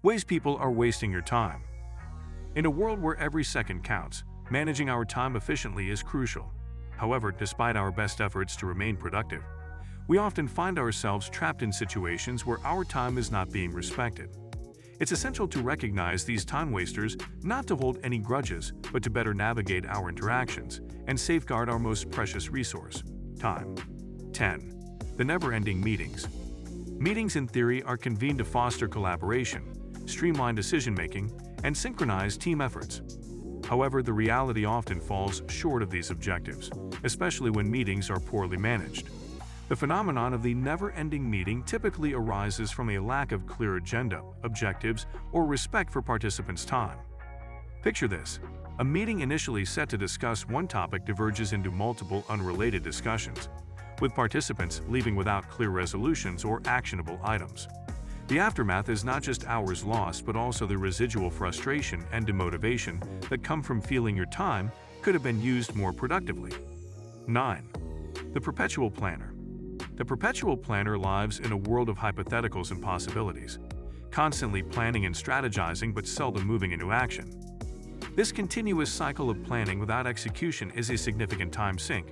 Ways people are wasting your time. In a world where every second counts, managing our time efficiently is crucial. However, despite our best efforts to remain productive, we often find ourselves trapped in situations where our time is not being respected. It's essential to recognize these time wasters, not to hold any grudges, but to better navigate our interactions and safeguard our most precious resource, time. 10. The never-ending meetings. Meetings in theory are convened to foster collaboration, streamline decision-making, and synchronize team efforts. However, the reality often falls short of these objectives, especially when meetings are poorly managed. The phenomenon of the never-ending meeting typically arises from a lack of clear agenda, objectives, or respect for participants' time. Picture this: a meeting initially set to discuss one topic diverges into multiple unrelated discussions, with participants leaving without clear resolutions or actionable items. The aftermath is not just hours lost, but also the residual frustration and demotivation that come from feeling your time could have been used more productively. 9. The perpetual planner. The perpetual planner lives in a world of hypotheticals and possibilities, constantly planning and strategizing but seldom moving into action. This continuous cycle of planning without execution is a significant time sink,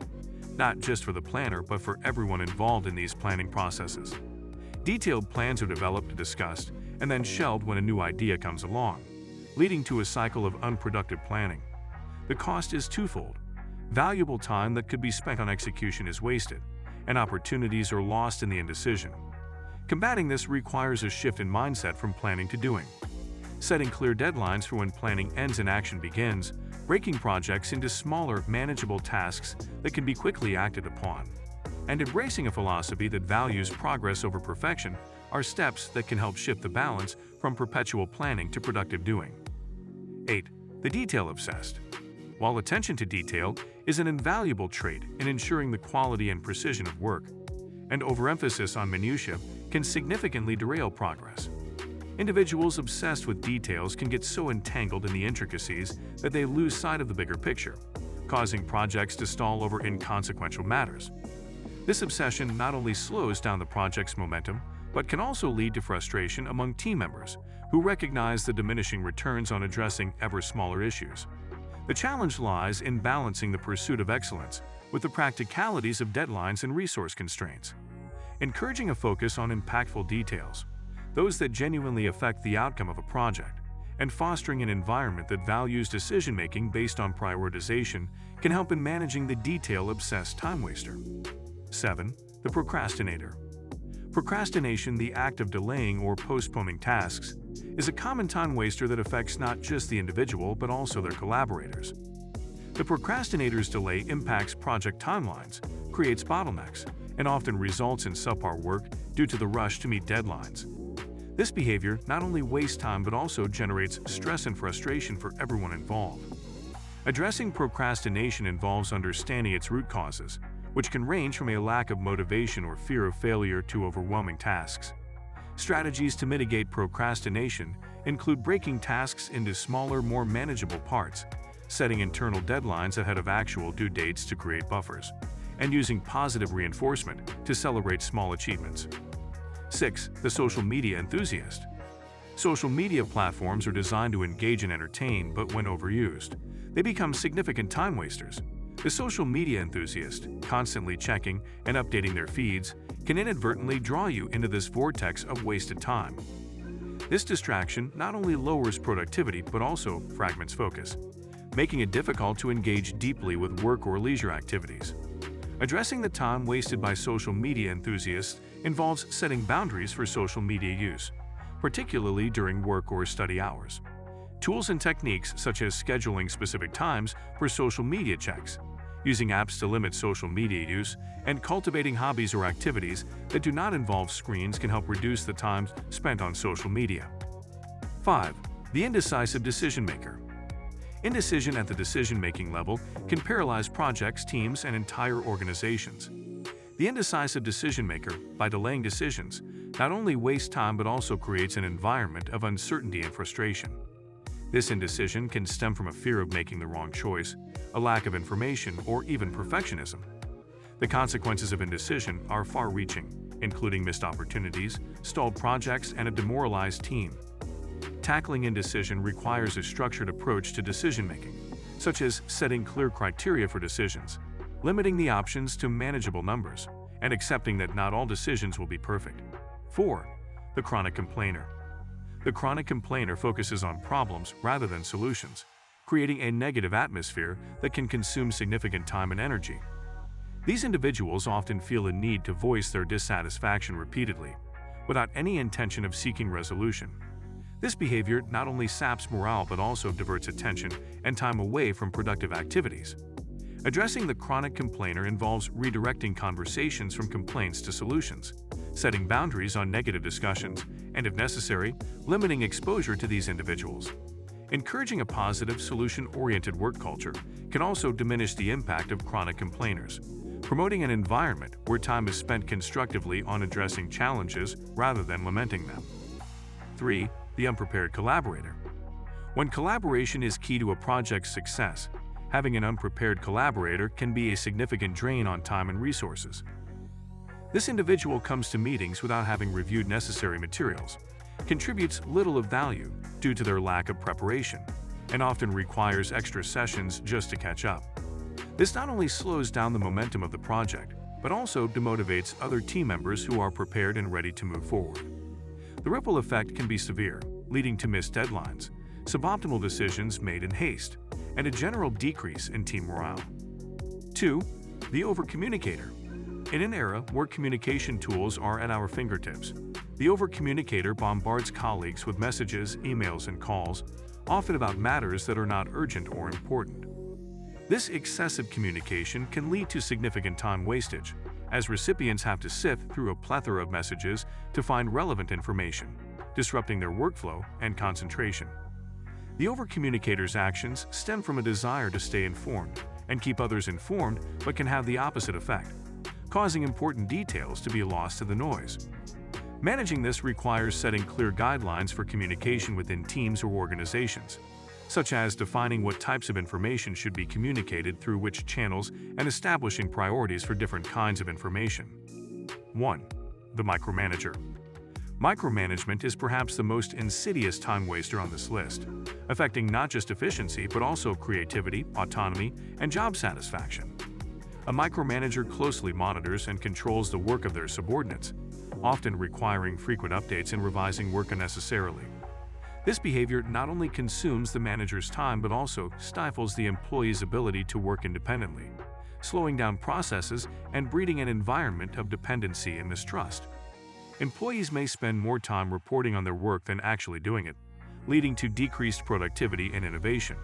not just for the planner but for everyone involved in these planning processes. Detailed plans are developed and discussed, and then shelved when a new idea comes along, leading to a cycle of unproductive planning. The cost is twofold. Valuable time that could be spent on execution is wasted, and opportunities are lost in the indecision. Combating this requires a shift in mindset from planning to doing. Setting clear deadlines for when planning ends and action begins, breaking projects into smaller, manageable tasks that can be quickly acted upon, and embracing a philosophy that values progress over perfection are steps that can help shift the balance from perpetual planning to productive doing. 8. The detail-obsessed. While attention to detail is an invaluable trait in ensuring the quality and precision of work, and overemphasis on minutiae can significantly derail progress. Individuals obsessed with details can get so entangled in the intricacies that they lose sight of the bigger picture, causing projects to stall over inconsequential matters. This obsession not only slows down the project's momentum, but can also lead to frustration among team members who recognize the diminishing returns on addressing ever smaller issues. The challenge lies in balancing the pursuit of excellence with the practicalities of deadlines and resource constraints. Encouraging a focus on impactful details, those that genuinely affect the outcome of a project, and fostering an environment that values decision-making based on prioritization can help in managing the detail-obsessed time waster. 7. The procrastinator. Procrastination, the act of delaying or postponing tasks, is a common time waster that affects not just the individual but also their collaborators. The procrastinator's delay impacts project timelines, creates bottlenecks, and often results in subpar work due to the rush to meet deadlines. This behavior not only wastes time but also generates stress and frustration for everyone involved. Addressing procrastination involves understanding its root causes, which can range from a lack of motivation or fear of failure to overwhelming tasks. Strategies to mitigate procrastination include breaking tasks into smaller, more manageable parts, setting internal deadlines ahead of actual due dates to create buffers, and using positive reinforcement to celebrate small achievements. 6. The social media enthusiast. Social media platforms are designed to engage and entertain, but when overused, they become significant time wasters. The social media enthusiast, constantly checking and updating their feeds, can inadvertently draw you into this vortex of wasted time. This distraction not only lowers productivity but also fragments focus, making it difficult to engage deeply with work or leisure activities. Addressing the time wasted by social media enthusiasts involves setting boundaries for social media use, particularly during work or study hours. Tools and techniques such as scheduling specific times for social media checks, using apps to limit social media use, and cultivating hobbies or activities that do not involve screens can help reduce the time spent on social media. 5. The indecisive decision-maker. Indecision at the decision-making level can paralyze projects, teams, and entire organizations. The indecisive decision-maker, by delaying decisions, not only wastes time but also creates an environment of uncertainty and frustration. This indecision can stem from a fear of making the wrong choice, a lack of information, or even perfectionism. The consequences of indecision are far-reaching, including missed opportunities, stalled projects, and a demoralized team. tackling indecision requires a structured approach to decision-making, such as setting clear criteria for decisions, limiting the options to manageable numbers, and accepting that not all decisions will be perfect. 4. The chronic complainer. The chronic complainer focuses on problems rather than solutions, creating a negative atmosphere that can consume significant time and energy. These individuals often feel a need to voice their dissatisfaction repeatedly, without any intention of seeking resolution. This behavior not only saps morale but also diverts attention and time away from productive activities. Addressing the chronic complainer involves redirecting conversations from complaints to solutions, setting boundaries on negative discussions, and if necessary, limiting exposure to these individuals. Encouraging a positive, solution-oriented work culture can also diminish the impact of chronic complainers, promoting an environment where time is spent constructively on addressing challenges rather than lamenting them. 3. The unprepared collaborator. When collaboration is key to a project's success, having an unprepared collaborator can be a significant drain on time and resources. This individual comes to meetings without having reviewed necessary materials, contributes little of value due to their lack of preparation, and often requires extra sessions just to catch up. This not only slows down the momentum of the project, but also demotivates other team members who are prepared and ready to move forward. The ripple effect can be severe, leading to missed deadlines, suboptimal decisions made in haste, and a general decrease in team morale. 2. The overcommunicator. In an era where communication tools are at our fingertips, the overcommunicator bombards colleagues with messages, emails, and calls, often about matters that are not urgent or important. This excessive communication can lead to significant time wastage, as recipients have to sift through a plethora of messages to find relevant information, disrupting their workflow and concentration. The overcommunicator's actions stem from a desire to stay informed and keep others informed, but can have the opposite effect, causing important details to be lost to the noise. Managing this requires setting clear guidelines for communication within teams or organizations, such as defining what types of information should be communicated through which channels and establishing priorities for different kinds of information. 1. The micromanager. Micromanagement is perhaps the most insidious time waster on this list, affecting not just efficiency but also creativity, autonomy, and job satisfaction. A micromanager closely monitors and controls the work of their subordinates, often requiring frequent updates and revising work unnecessarily. This behavior not only consumes the manager's time but also stifles the employee's ability to work independently, slowing down processes and breeding an environment of dependency and mistrust. Employees may spend more time reporting on their work than actually doing it, leading to decreased productivity and innovation.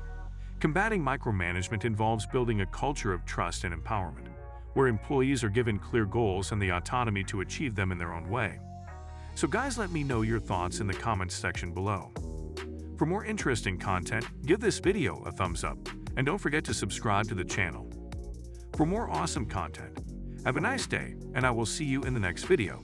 Combating micromanagement involves building a culture of trust and empowerment, where employees are given clear goals and the autonomy to achieve them in their own way. So guys, let me know your thoughts in the comments section below. For more interesting content, give this video a thumbs up, and don't forget to subscribe to the channel. For more awesome content, have a nice day, and I will see you in the next video.